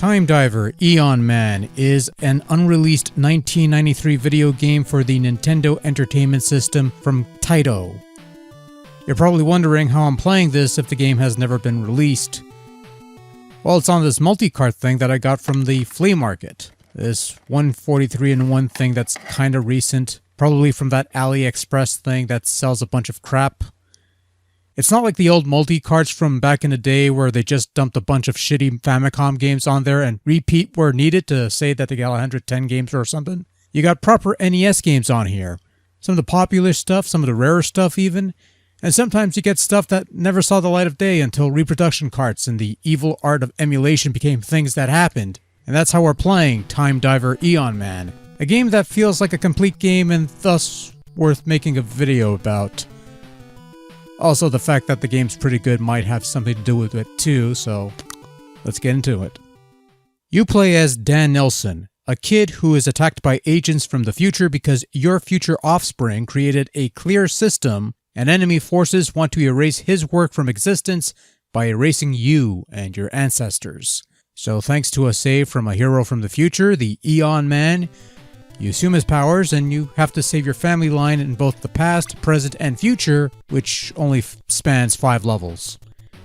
Time Diver Eon Man is an unreleased 1993 video game for the Nintendo Entertainment System from Taito. You're probably wondering how I'm playing this if the game has never been released. Well, it's on this multi-cart thing that I got from the flea market. This 143-in-1 thing that's kinda recent, probably from that AliExpress thing that sells a bunch of crap. It's not like the old multi-carts from back in the day where they just dumped a bunch of shitty Famicom games on there and repeat where needed to say that they got 110 games or something. You got proper NES games on here. Some of the popular stuff, some of the rarer stuff even. And sometimes you get stuff that never saw the light of day until reproduction carts and the evil art of emulation became things that happened. And that's how we're playing Time Diver Eon Man. A game that feels like a complete game and thus worth making a video about. Also, the fact that the game's pretty good might have something to do with it too, so let's get into it. You play as Dan Nelson, a kid who is attacked by agents from the future because your future offspring created a clear system and enemy forces want to erase his work from existence by erasing you and your ancestors. So thanks to a save from a hero from the future, the Eon Man, you assume his powers and you have to save your family line in both the past, present, and future, which only spans 5 levels.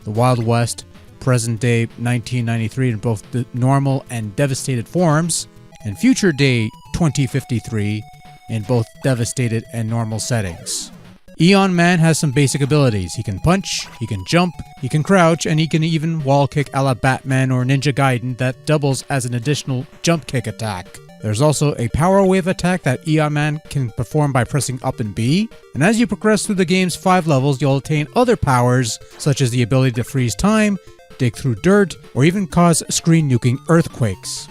The Wild West, present day 1993 in both the normal and devastated forms, and future day 2053 in both devastated and normal settings. Eon Man has some basic abilities. He can punch, he can jump, he can crouch, and he can even wall kick a la Batman or Ninja Gaiden that doubles as an additional jump kick attack. There's also a power wave attack that Eon Man can perform by pressing up and B, and as you progress through the game's 5 levels, you'll attain other powers, such as the ability to freeze time, dig through dirt, or even cause screen-nuking earthquakes.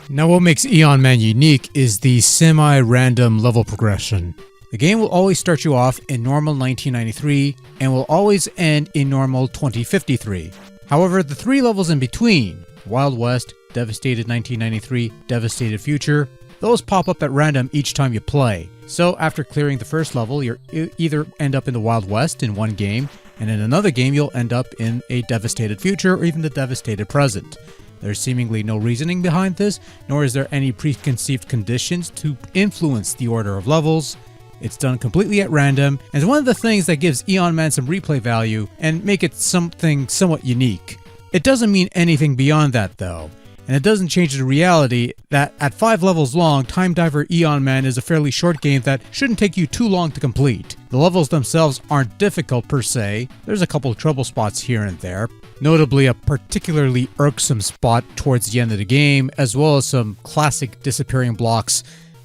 Now what makes Eon Man unique is the semi-random level progression. The game will always start you off in normal 1993, and will always end in normal 2053. However, the 3 levels in between, Wild West, Devastated 1993, Devastated Future, those pop up at random each time you play. So after clearing the first level, you either end up in the Wild West in one game, and in another game you'll end up in a Devastated Future or even the Devastated Present. There's seemingly no reasoning behind this, nor is there any preconceived conditions to influence the order of levels. It's done completely at random, and it's one of the things that gives Eon Man some replay value and make it something somewhat unique. It doesn't mean anything beyond that though. And it doesn't change the reality that at 5 levels long, Time Diver Eon Man is a fairly short game that shouldn't take you too long to complete. The levels themselves aren't difficult per se, there's a couple trouble spots here and there, notably a particularly irksome spot towards the end of the game, as well as some classic disappearing blocks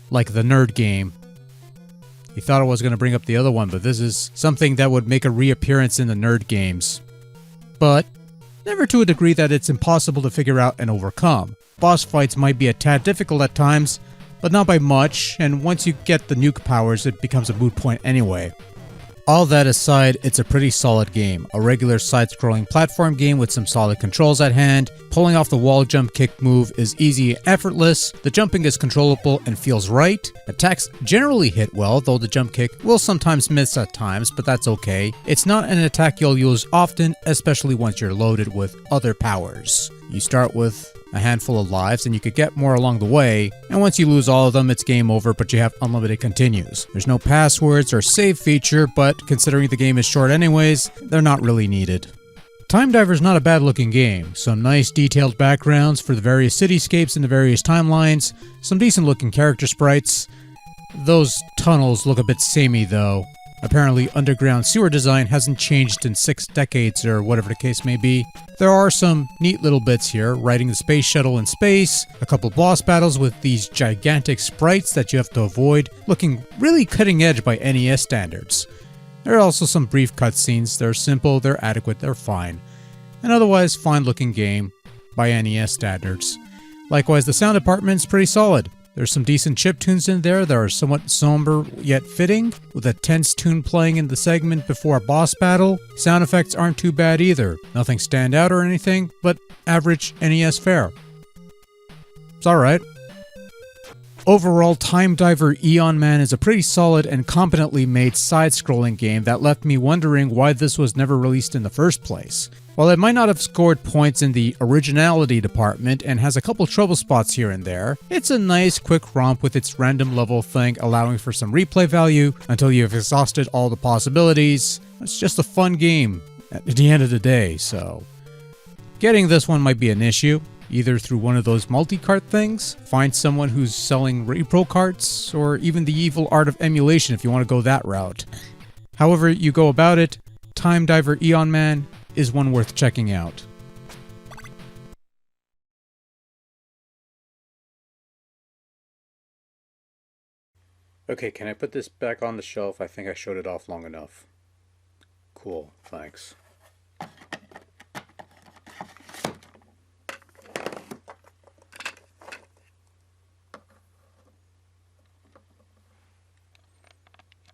like the nerd game. You thought I was going to bring up the other one, but this is something that would make a reappearance in the nerd games. But never to a degree that it's impossible to figure out and overcome. Boss fights might be a tad difficult at times, but not by much, and once you get the nuke powers, it becomes a moot point anyway. All that aside, it's a pretty solid game. A regular side-scrolling platform game with some solid controls at hand. Pulling off the wall jump kick move is easy and effortless. The jumping is controllable and feels right. Attacks generally hit well, though the jump kick will sometimes miss at times, but that's okay. It's not an attack you'll use often, especially once you're loaded with other powers. You start with a handful of lives and you could get more along the way, and once you lose all of them it's game over, but you have unlimited continues. There's no passwords or save feature, but considering the game is short anyways, they're not really needed. Time Diver's not a bad looking game. Some nice detailed backgrounds for the various cityscapes and the various timelines, some decent looking character sprites. Those tunnels look a bit samey though. Apparently underground sewer design hasn't changed in 6 decades or whatever the case may be. There are some neat little bits here, riding the space shuttle in space, a couple boss battles with these gigantic sprites that you have to avoid, looking really cutting edge by NES standards. There are also some brief cutscenes. They're simple, they're adequate, they're fine. An otherwise fine looking game by NES standards. Likewise, the sound department's pretty solid. There's some decent chiptunes in there that are somewhat somber yet fitting, with a tense tune playing in the segment before a boss battle. Sound effects aren't too bad either. Nothing stand out or anything, but average NES fare. It's alright. Overall, Time Diver Eon Man is a pretty solid and competently made side-scrolling game that left me wondering why this was never released in the first place. While it might not have scored points in the originality department and has a couple trouble spots here and there, it's a nice quick romp with its random level thing, allowing for some replay value until you've exhausted all the possibilities. It's just a fun game at the end of the day, so getting this one might be an issue, either through one of those multi-cart things, find someone who's selling repro carts, or even the evil art of emulation if you want to go that route. However you go about it, Diver Eon Man is one worth checking out. Okay, can I put this back on the shelf? I think I showed it off long enough. Cool, thanks.